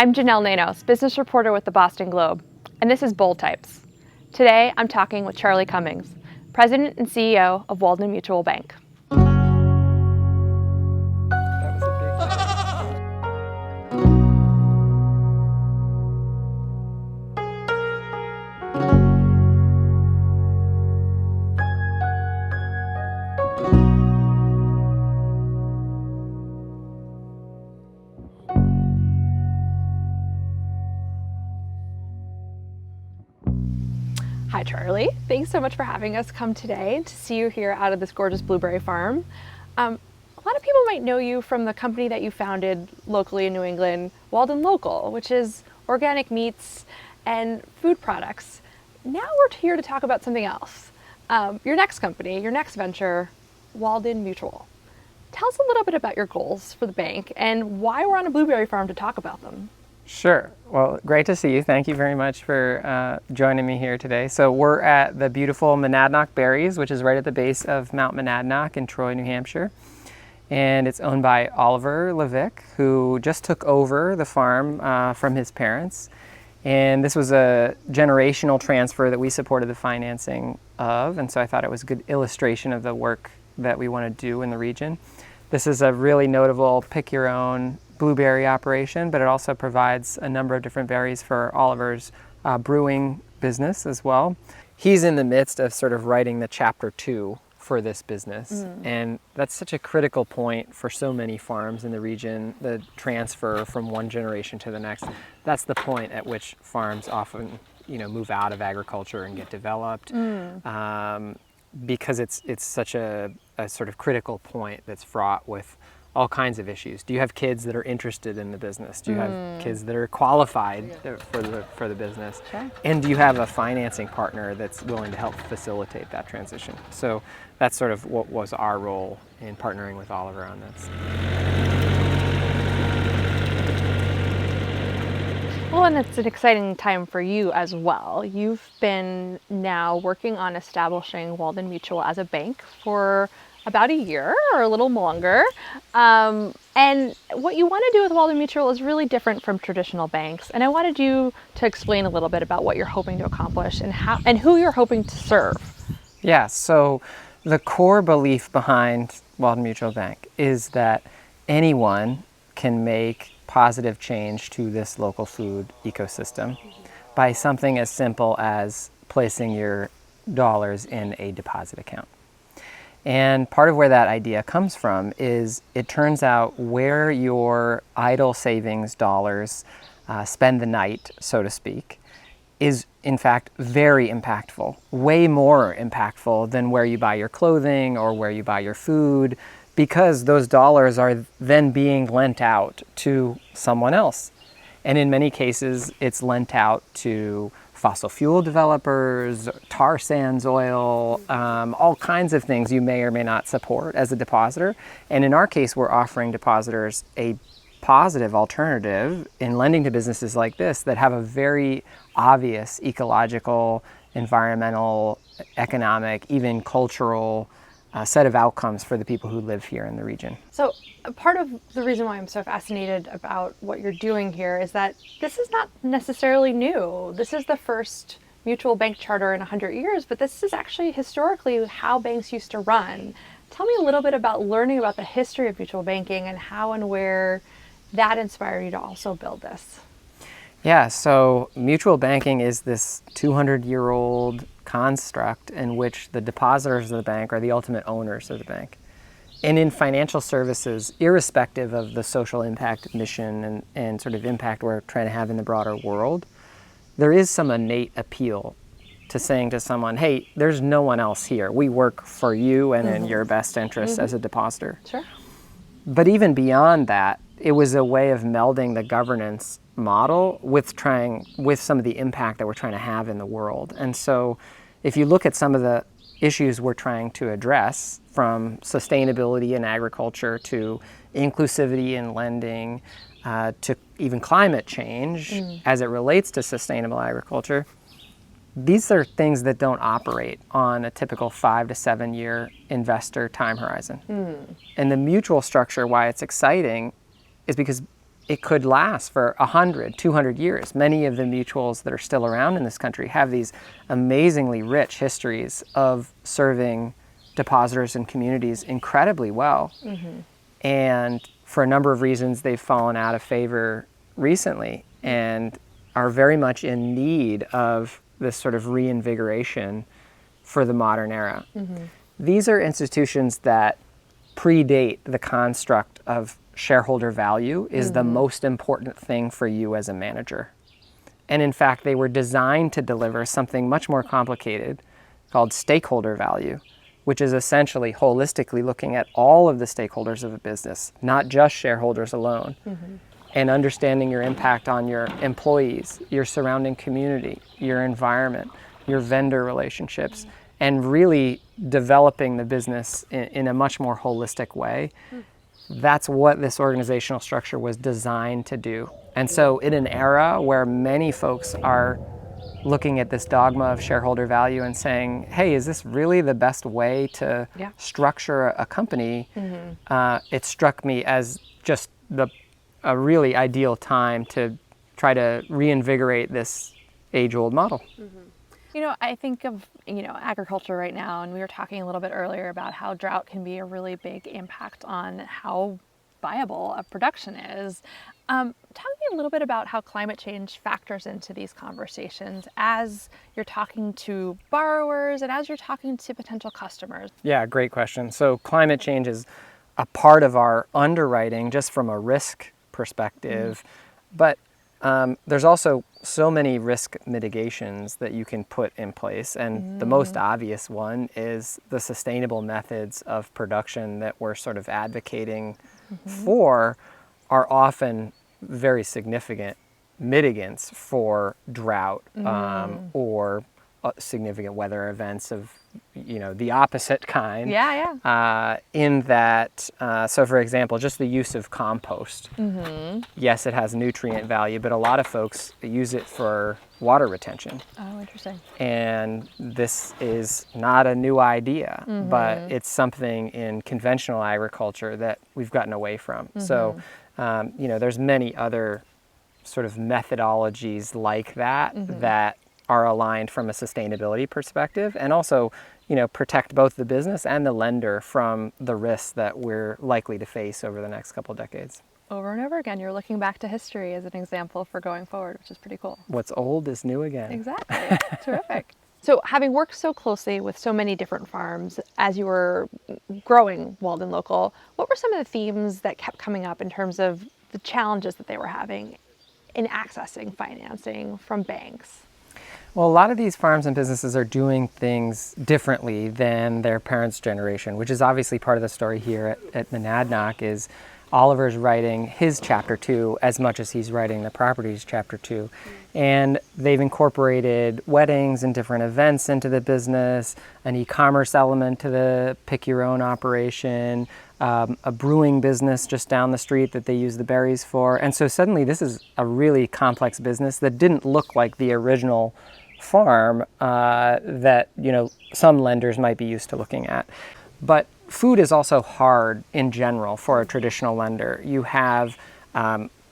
I'm Janelle Nanos, business reporter with the Boston Globe, and this is Bold Types. Today, I'm talking with Charley Cummings, President and CEO of Walden Mutual Bank. Hi, Charley. Thanks so much for having us come today to see you here out of this gorgeous blueberry farm. A lot of people might know you from the company that you founded locally in New England, Walden Local, which is organic meats and food products. Now we're here to talk about something else. Your next company, your next venture, Walden Mutual. Tell us a little bit about your goals for the bank and why we're on a blueberry farm to talk about them. Sure. Well, great to see you. Thank you very much for joining me here today. So we're at the beautiful Monadnock Berries, which is right at the base of Mount Monadnock in Troy, New Hampshire. And it's owned by Oliver Levick, who just took over the farm from his parents. And this was a generational transfer that we supported the financing of. And so I thought it was a good illustration of the work that we want to do in the region. This is a really notable pick your own blueberry operation, but it also provides a number of different berries for Oliver's brewing business as well. He's in the midst of sort of writing the chapter 2 for this business. And that's such a critical point for so many farms in the region, the transfer from one generation to the next. That's the point at which farms often, move out of agriculture and get developed. Because it's such a sort of critical point that's fraught with all kinds of issues. Do you have kids that are interested in the business? Do you have kids that are qualified for the business? Sure. And do you have a financing partner that's willing to help facilitate that transition? So that's sort of what was our role in partnering with Oliver on this. Well, and it's an exciting time for you as well. You've been now working on establishing Walden Mutual as a bank for about a year or a little longer. And what you want to do with Walden Mutual is really different from traditional banks. And I wanted you to explain a little bit about what you're hoping to accomplish and who you're hoping to serve. Yeah, so the core belief behind Walden Mutual Bank is that anyone can make positive change to this local food ecosystem by something as simple as placing your dollars in a deposit account. And part of where that idea comes from is it turns out where your idle savings dollars spend the night, so to speak, is in fact very impactful, way more impactful than where you buy your clothing or where you buy your food, because those dollars are then being lent out to someone else. And in many cases, it's lent out to fossil fuel developers, tar sands oil, all kinds of things you may or may not support as a depositor. And in our case, we're offering depositors a positive alternative in lending to businesses like this that have a very obvious ecological, environmental, economic, even cultural set of outcomes for the people who live here in the region. So part of the reason why I'm so fascinated about what you're doing here is that this is not necessarily new. This is the first mutual bank charter in 100 years, but this is actually historically how banks used to run. Tell me a little bit about learning about the history of mutual banking and how and where that inspired you to also build this. Yeah, so mutual banking is this 200-year-old construct in which the depositors of the bank are the ultimate owners of the bank. And in financial services, irrespective of the social impact mission and sort of impact we're trying to have in the broader world, there is some innate appeal to saying to someone, hey, there's no one else here. We work for you and in your best interest as a depositor. Sure. But even beyond that, it was a way of melding the governance model with some of the impact that we're trying to have in the world. And so if you look at some of the issues we're trying to address, from sustainability in agriculture to inclusivity in lending, to even climate change as it relates to sustainable agriculture, these are things that don't operate on a typical 5 to 7 year investor time horizon. And the mutual structure, why it's exciting, is because it could last for 100, 200 years. Many of the mutuals that are still around in this country have these amazingly rich histories of serving depositors and communities incredibly well. And for a number of reasons, they've fallen out of favor recently and are very much in need of this sort of reinvigoration for the modern era. These are institutions that predate the construct of shareholder value is the most important thing for you as a manager. And in fact, they were designed to deliver something much more complicated called stakeholder value, which is essentially holistically looking at all of the stakeholders of a business, not just shareholders alone, and understanding your impact on your employees, your surrounding community, your environment, your vendor relationships, and really developing the business in a much more holistic way. That's what this organizational structure was designed to do. And so in an era where many folks are looking at this dogma of shareholder value and saying, hey, is this really the best way to structure a company? It struck me as just a really ideal time to try to reinvigorate this age-old model. You know, I think of, agriculture right now, and we were talking a little bit earlier about how drought can be a really big impact on how viable a production is. Talk to me a little bit about how climate change factors into these conversations as you're talking to borrowers and as you're talking to potential customers. Yeah, great question. So climate change is a part of our underwriting just from a risk perspective, but there's also so many risk mitigations that you can put in place, and the most obvious one is the sustainable methods of production that we're sort of advocating for are often very significant mitigants for drought or significant weather events of the opposite kind. In that, so for example, just the use of compost. Yes, it has nutrient value, but a lot of folks use it for water retention. Oh, interesting. And this is not a new idea, but it's something in conventional agriculture that we've gotten away from. So, there's many other sort of methodologies like that that are aligned from a sustainability perspective, and also, protect both the business and the lender from the risks that we're likely to face over the next couple decades. Over and over again, you're looking back to history as an example for going forward, which is pretty cool. What's old is new again. Exactly. Terrific. So having worked so closely with so many different farms as you were growing Walden Local, what were some of the themes that kept coming up in terms of the challenges that they were having in accessing financing from banks? Well, a lot of these farms and businesses are doing things differently than their parents' generation, which is obviously part of the story here at Monadnock. Is Oliver's writing his chapter 2 as much as he's writing the properties chapter 2. And they've incorporated weddings and different events into the business, an e-commerce element to the pick your own operation, a brewing business just down the street that they use the berries for. And so suddenly this is a really complex business that didn't look like the original farm that some lenders might be used to looking at. But food is also hard in general for a traditional lender. You have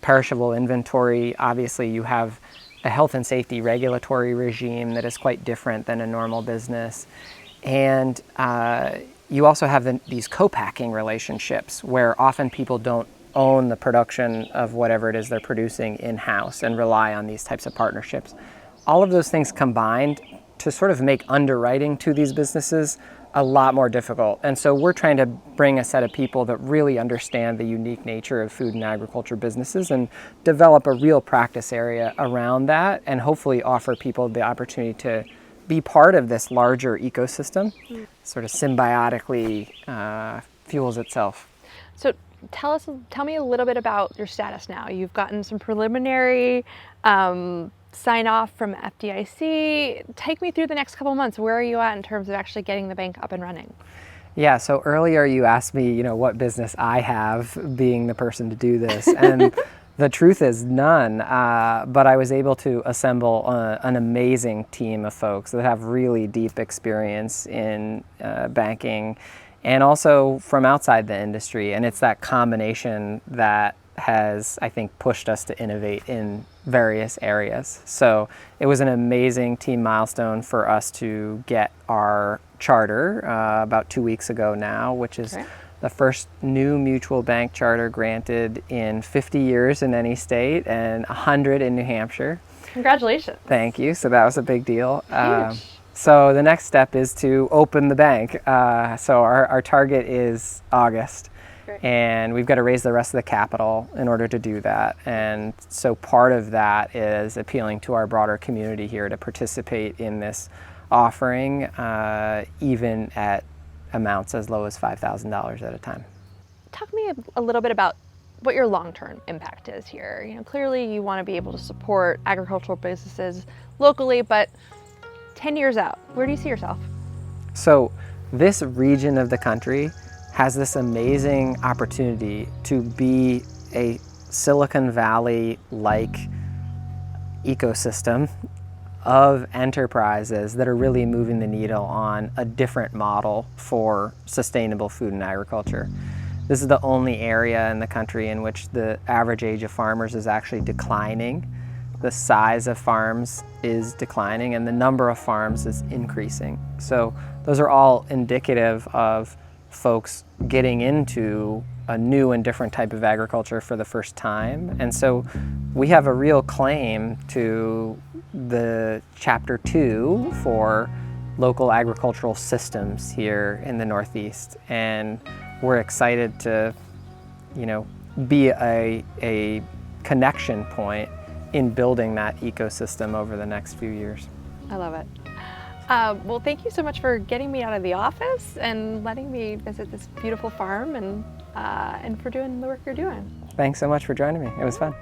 perishable inventory. Obviously, you have a health and safety regulatory regime that is quite different than a normal business. And you also have these co-packing relationships where often people don't own the production of whatever it is they're producing in-house and rely on these types of partnerships. All of those things combined to sort of make underwriting to these businesses a lot more difficult. And so we're trying to bring a set of people that really understand the unique nature of food and agriculture businesses and develop a real practice area around that, and hopefully offer people the opportunity to be part of this larger ecosystem, sort of symbiotically fuels itself. So tell me a little bit about your status now. You've gotten some preliminary sign off from FDIC. Take me through the next couple of months. Where are you at in terms of actually getting the bank up and running? Yeah, so earlier you asked me, what business I have being the person to do this. And the truth is none, but I was able to assemble an amazing team of folks that have really deep experience in banking and also from outside the industry. And it's that combination that has, I think, pushed us to innovate in various areas. So it was an amazing team milestone for us to get our charter about 2 weeks ago now, which is Okay. the first new mutual bank charter granted in 50 years in any state and 100 in New Hampshire. Congratulations. Thank you. So that was a big deal. Huge. So the next step is to open the bank. So our target is August. Great. And we've got to raise the rest of the capital in order to do that. And so part of that is appealing to our broader community here to participate in this offering, even at amounts as low as $5,000 at a time. Talk to me a little bit about what your long-term impact is here. You know, clearly you want to be able to support agricultural businesses locally, but 10 years out, where do you see yourself? So this region of the country has this amazing opportunity to be a Silicon Valley-like ecosystem of enterprises that are really moving the needle on a different model for sustainable food and agriculture. This is the only area in the country in which the average age of farmers is actually declining. The size of farms is declining and the number of farms is increasing. So those are all indicative of folks getting into a new and different type of agriculture for the first time. And so we have a real claim to the Chapter 2 for local agricultural systems here in the Northeast. And we're excited to, be a connection point in building that ecosystem over the next few years. I love it. Well, thank you so much for getting me out of the office and letting me visit this beautiful farm and for doing the work you're doing. Thanks so much for joining me. It was fun.